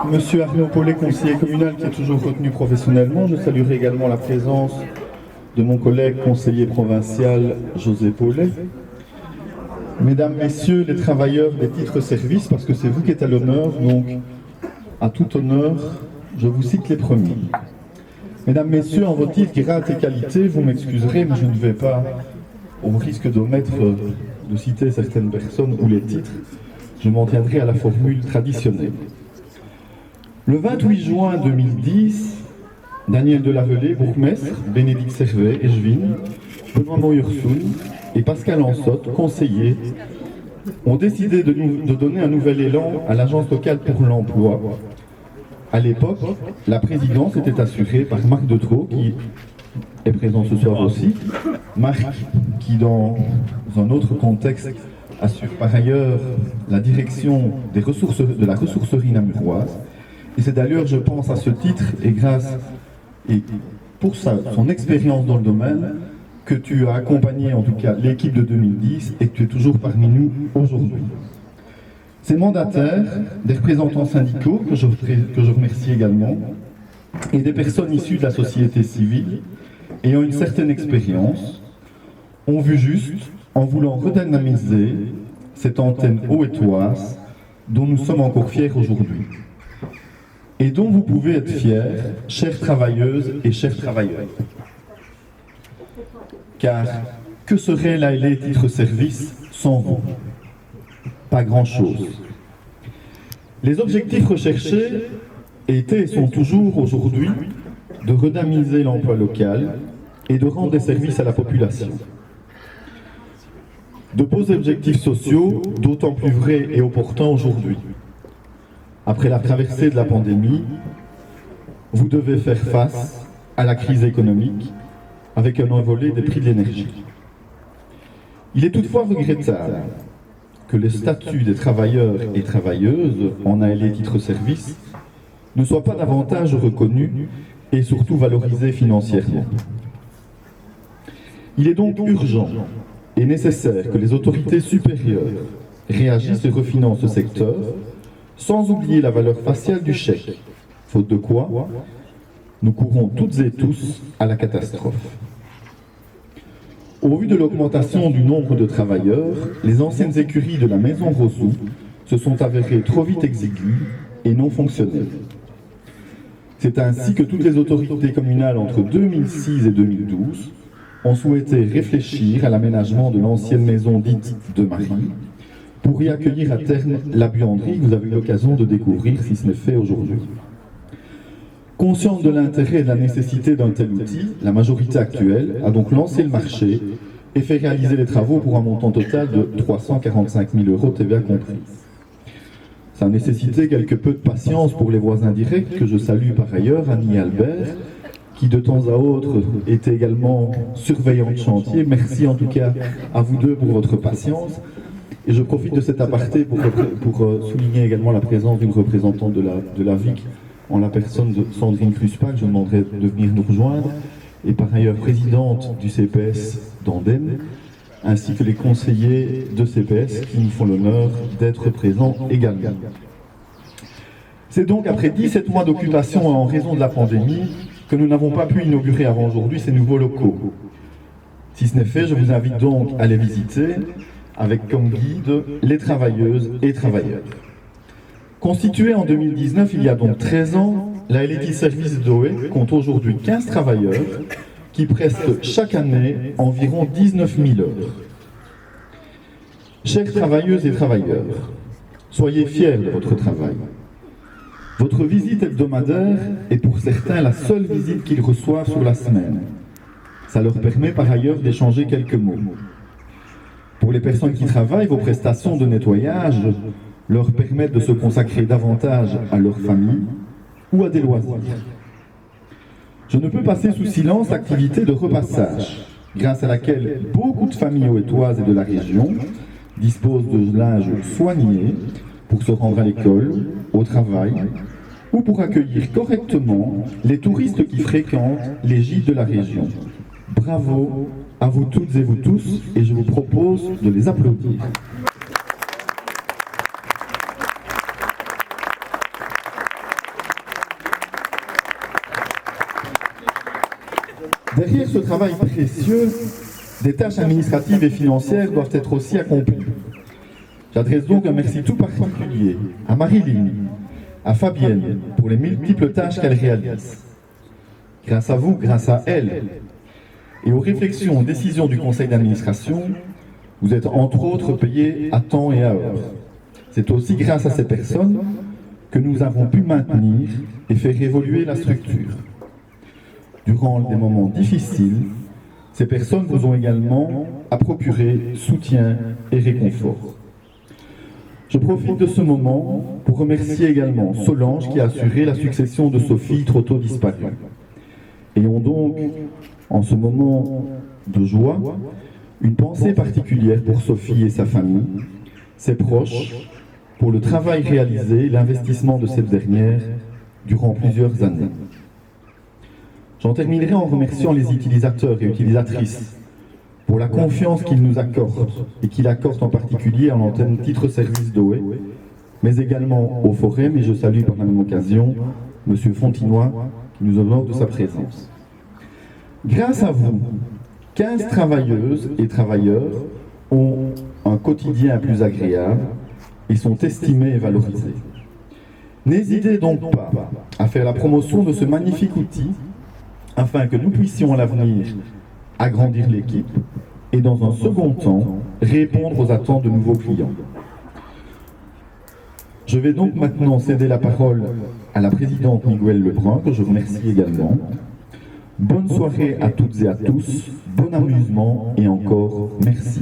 Monsieur Arnaud Paulet, conseiller communal qui est toujours retenu professionnellement. Je saluerai également la présence de mon collègue conseiller provincial José Paulet. Mesdames, Messieurs les travailleurs des titres-services, parce que c'est vous qui êtes à l'honneur, donc à tout honneur, je vous cite les premiers. Mesdames, Messieurs, en vos titres grades et qualités, vous m'excuserez, mais je ne vais pas, au risque d'omettre de citer certaines personnes ou les titres, je m'en tiendrai à la formule traditionnelle. Le 28 juin 2010, Daniel Delavelay, bourgmestre, Bénédicte Servet, Echevin, Benoît Moyersoun et Pascal Ansotte, conseillers, ont décidé de donner un nouvel élan à l'Agence locale pour l'emploi. À l'époque, la présidence était assurée par Marc Detreau, qui est présent ce soir aussi. Marc, qui dans un autre contexte assure par ailleurs la direction de la ressourcerie namuroise. Et c'est d'ailleurs, je pense, à ce titre, et pour son expérience dans le domaine, que tu as accompagné en tout cas l'équipe de 2010 et que tu es toujours parmi nous aujourd'hui. Ces mandataires, des représentants syndicaux, que je remercie également, et des personnes issues de la société civile, ayant une certaine expérience, ont vu juste en voulant redynamiser cette antenne auétoise dont nous sommes encore fiers aujourd'hui. Et dont vous pouvez être fiers, chères travailleuses et chers travailleurs. Car que serait l'ALE titre-service sans vous? Pas grand-chose. Les objectifs recherchés étaient et sont toujours aujourd'hui de redynamiser l'emploi local et de rendre des services à la population. De beaux objectifs sociaux, d'autant plus vrais et opportuns aujourd'hui. Après la traversée de la pandémie, vous devez faire face à la crise économique avec un envolé des prix de l'énergie. Il est toutefois regrettable que les statuts des travailleurs et travailleuses en ALE titre-service ne soient pas davantage reconnus et surtout valorisés financièrement. Il est donc urgent et nécessaire que les autorités supérieures réagissent et refinancent ce secteur, sans oublier la valeur faciale du chèque, faute de quoi nous courons toutes et tous à la catastrophe. Au vu de l'augmentation du nombre de travailleurs, les anciennes écuries de la Maison Rossou se sont avérées trop vite exiguës et non fonctionnelles. C'est ainsi que toutes les autorités communales entre 2006 et 2012 ont souhaité réfléchir à l'aménagement de l'ancienne maison dite de Marie pour y accueillir à terme la buanderie que vous avez eu l'occasion de découvrir si ce n'est fait aujourd'hui. Consciente de l'intérêt et de la nécessité d'un tel outil, la majorité actuelle a donc lancé le marché et fait réaliser les travaux pour un montant total de 345 000 € TVA comprise. Ça a nécessité quelque peu de patience pour les voisins directs, que je salue par ailleurs, Annie et Albert, qui de temps à autre étaient également surveillants de chantier. Merci en tout cas à vous deux pour votre patience. Et je profite de cet aparté pour souligner également la présence d'une représentante de la VIC, en la personne de Sandrine Cruspac, je demanderai de venir nous rejoindre, et par ailleurs présidente du CPS d'Andenne, ainsi que les conseillers de CPS qui nous font l'honneur d'être présents également. C'est donc après 17 mois d'occupation en raison de la pandémie que nous n'avons pas pu inaugurer avant aujourd'hui ces nouveaux locaux. Si ce n'est fait, je vous invite donc à les visiter avec comme guide les travailleuses et travailleurs. Constituée en 2019, il y a donc 13 ans, la LET Service d'OE compte aujourd'hui 15 travailleurs qui prestent chaque année environ 19 000 heures. Chères travailleuses et travailleurs, soyez fiers de votre travail. Votre visite hebdomadaire est pour certains la seule visite qu'ils reçoivent sur la semaine. Ça leur permet par ailleurs d'échanger quelques mots. Pour les personnes qui travaillent, vos prestations de nettoyage leur permettent de se consacrer davantage à leur famille ou à des loisirs. Je ne peux passer sous silence l'activité de repassage, grâce à laquelle beaucoup de familles auétoises et de la région disposent de linge soigné pour se rendre à l'école, au travail, ou pour accueillir correctement les touristes qui fréquentent les gîtes de la région. Bravo à vous toutes et vous tous, et je vous propose de les applaudir. Derrière ce travail précieux, des tâches administratives et financières doivent être aussi accomplies. J'adresse donc un merci tout particulier à Marilyn, à Fabienne, pour les multiples tâches qu'elle réalise. Grâce à vous, grâce à elle, et aux réflexions, aux décisions du conseil d'administration, vous êtes entre autres payés à temps et à heure. C'est aussi grâce à ces personnes que nous avons pu maintenir et faire évoluer la structure. Durant des moments difficiles, ces personnes vous ont également à procurer soutien et réconfort. Je profite de ce moment pour remercier également Solange qui a assuré la succession de Sophie trop tôt disparue. Ayons donc, en ce moment de joie, une pensée particulière pour Sophie et sa famille, ses proches, pour le travail réalisé et l'investissement de cette dernière durant plusieurs années. J'en terminerai en remerciant les utilisateurs et utilisatrices pour la confiance qu'ils nous accordent et qu'ils accordent en particulier à l'antenne titre service d'OE, mais également aux forêts, et je salue par la même occasion M. Fontinoy qui nous honore de sa présence. Grâce à vous, 15 travailleuses et travailleurs ont un quotidien plus agréable et sont estimés et valorisés. N'hésitez donc pas à faire la promotion de ce magnifique outil afin que nous puissions à l'avenir agrandir l'équipe et dans un second temps répondre aux attentes de nouveaux clients. Je vais donc maintenant céder la parole à la présidente Miguel Lebrun, que je remercie également. Bonne soirée à toutes et à tous, bon amusement et encore merci.